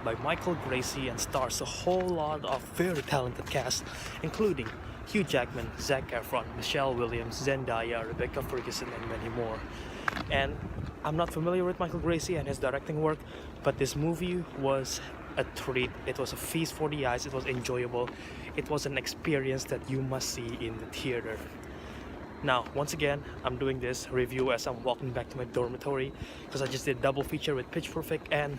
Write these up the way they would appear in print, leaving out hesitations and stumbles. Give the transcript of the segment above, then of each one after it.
directed by Michael Gracie and stars a whole lot of very talented cast, including Hugh Jackman, Zac Efron, Michelle Williams, Zendaya, Rebecca Ferguson, and many more. And I'm not familiar with Michael Gracie and his directing work, but this movie was a treat. It was a feast for the eyes. It was enjoyable. It was an experience that you must see in the theater. Now, once again, I'm doing this review as I'm walking back to my dormitory because I just did a double feature with Pitch Perfect and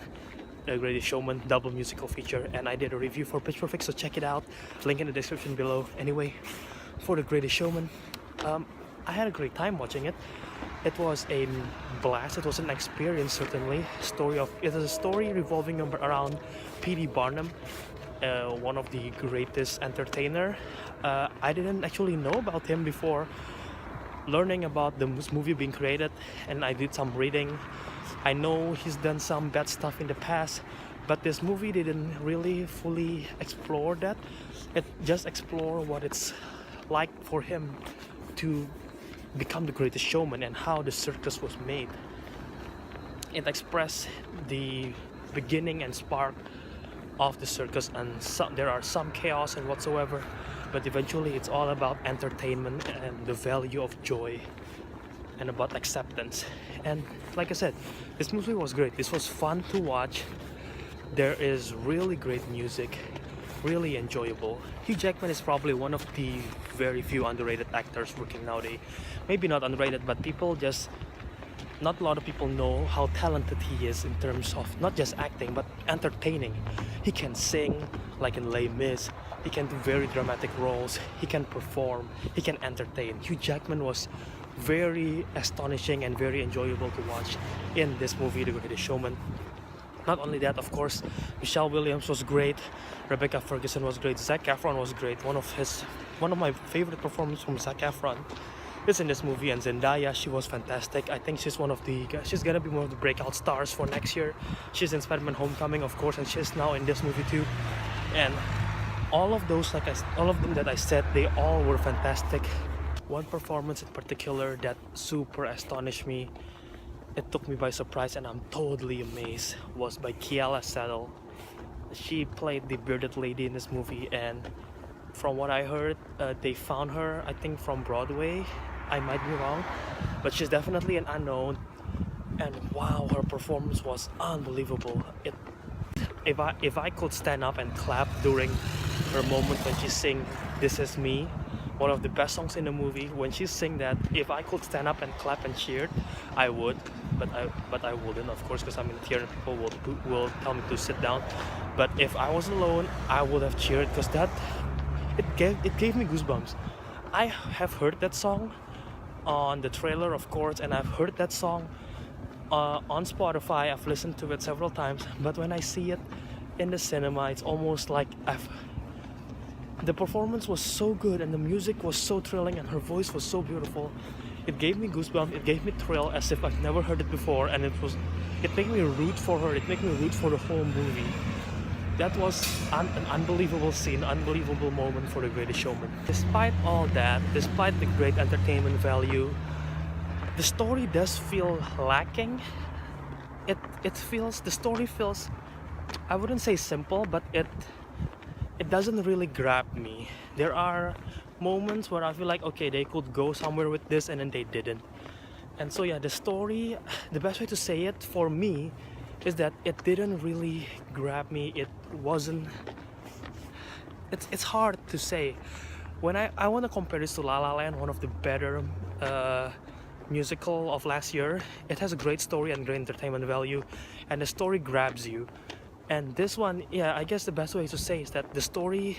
The Greatest Showman, double musical feature, and I did a review for Pitch Perfect, so check it out. Link in the description below. Anyway, for The Greatest Showman, I had a great time watching it. It was a blast. It was an experience, certainly. It is a story revolving around P.D. Barnum, one of the greatest entertainer. I didn't actually know about him before learning about the movie being created, and I did some reading. I know he's done some bad stuff in the past, but this movie didn't really fully explore that. It just explored what it's like for him to become the greatest showman and how the circus was made. It expressed the beginning and spark of the circus, and there are some chaos and whatsoever, but eventually it's all about entertainment and the value of joy and about acceptance. And like I said, this movie was great. This was fun to watch. There is really great music, really enjoyable. Hugh Jackman is probably one of the very few underrated actors working nowadays. Maybe not underrated, but not a lot of people know how talented he is in terms of not just acting but entertaining. He can sing like in Les Mis. He can do very dramatic roles. He can perform. He can entertain. Hugh Jackman was very astonishing and very enjoyable to watch in this movie, The Greatest Showman. Not only that, of course, Michelle Williams was great. Rebecca Ferguson was great. Zac Efron was great. One of my favorite performances from Zac Efron is in this movie, and Zendaya, she was fantastic. I think she's gonna be one of the breakout stars for next year. She's in Spider-Man Homecoming, of course, and she's now in this movie too. And all of them that I said, they all were fantastic. One performance in particular that super astonished me, it took me by surprise and I'm totally amazed, was by Keala Settle. She played the bearded lady in this movie, and from what I heard, they found her, I think, from Broadway. I might be wrong, but she's definitely an unknown. And wow, her performance was unbelievable. If I could stand up and clap during her moment when she sang "This Is Me," one of the best songs in the movie, when she sang that, if I could stand up and clap and cheer, I would. But I wouldn't, of course, because I'm in the theater and people will tell me to sit down. But if I was alone, I would have cheered, because it gave me goosebumps. I have heard that song on the trailer, of course, and I've heard that song on Spotify. I've listened to it several times, but when I see it in the cinema, it's almost like the performance was so good and the music was so thrilling and her voice was so beautiful. It gave me goosebumps. It gave me thrill as if I've never heard it before, and it made me root for her. It made me root for the whole movie. That was an unbelievable scene, unbelievable moment for The Greatest Showman. Despite all that, despite the great entertainment value, the story does feel lacking. The story feels, I wouldn't say simple, but it doesn't really grab me. There are moments where I feel like, okay, they could go somewhere with this, and then they didn't. And so yeah, the story, the best way to say it for me is that it didn't really grab me. It's hard to say. When I want to compare this to La La Land, one of the better musical of last year. It has a great story and great entertainment value, and the story grabs you. And this one, yeah, I guess the best way to say is that the story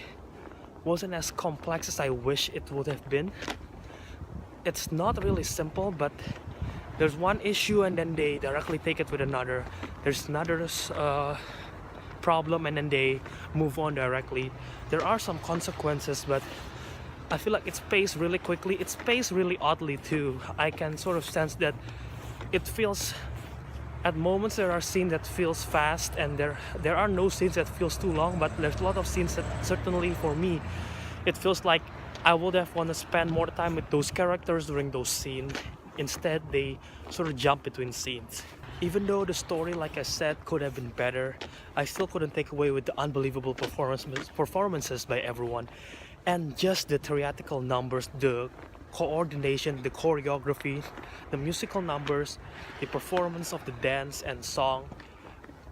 wasn't as complex as I wish it would have been. It's not really simple, but there's one issue and then they directly take it with another. There's another problem and then they move on directly. There are some consequences, but I feel like it's paced really quickly. It's paced really oddly too. I can sort of sense that it feels, at moments there are scenes that feels fast, and there are no scenes that feels too long, but there's a lot of scenes that certainly for me it feels like I would have want to spend more time with those characters during those scenes. Instead they sort of jump between scenes. Even though the story, like I said, could have been better, I still couldn't take away with the unbelievable performances by everyone, and just the theatrical numbers, the coordination, the choreography, the musical numbers, the performance of the dance and song.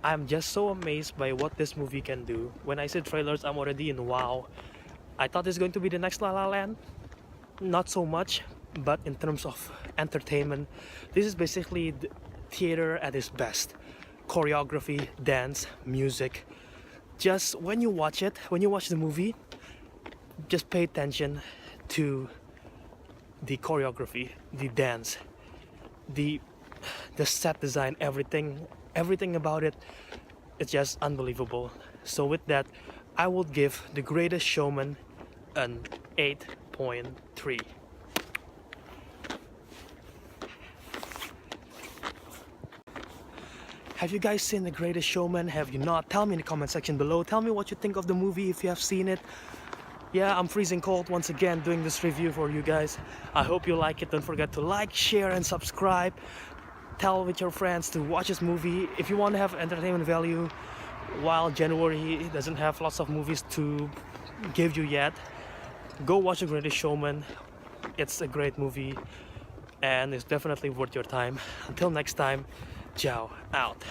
I'm just so amazed by what this movie can do. When I see trailers, I'm already in wow. I thought it's going to be the next La La Land. Not so much, but in terms of entertainment, this is basically the theater at its best. Choreography, dance, music. Just when you watch the movie, just pay attention to the choreography, the dance, the set design, everything about it. It's just unbelievable. So with that, I would give The Greatest Showman an 8.3. Have you guys seen The Greatest Showman? Have you not? Tell me in the comment section below. Tell me what you think of the movie if you have seen it. Yeah, I'm freezing cold once again doing this review for you guys. I hope you like it. Don't forget to like, share, and subscribe. Tell with your friends to watch this movie. If you want to have entertainment value, while January doesn't have lots of movies to give you yet, go watch The Greatest Showman. It's a great movie and it's definitely worth your time. Until next time, ciao, out.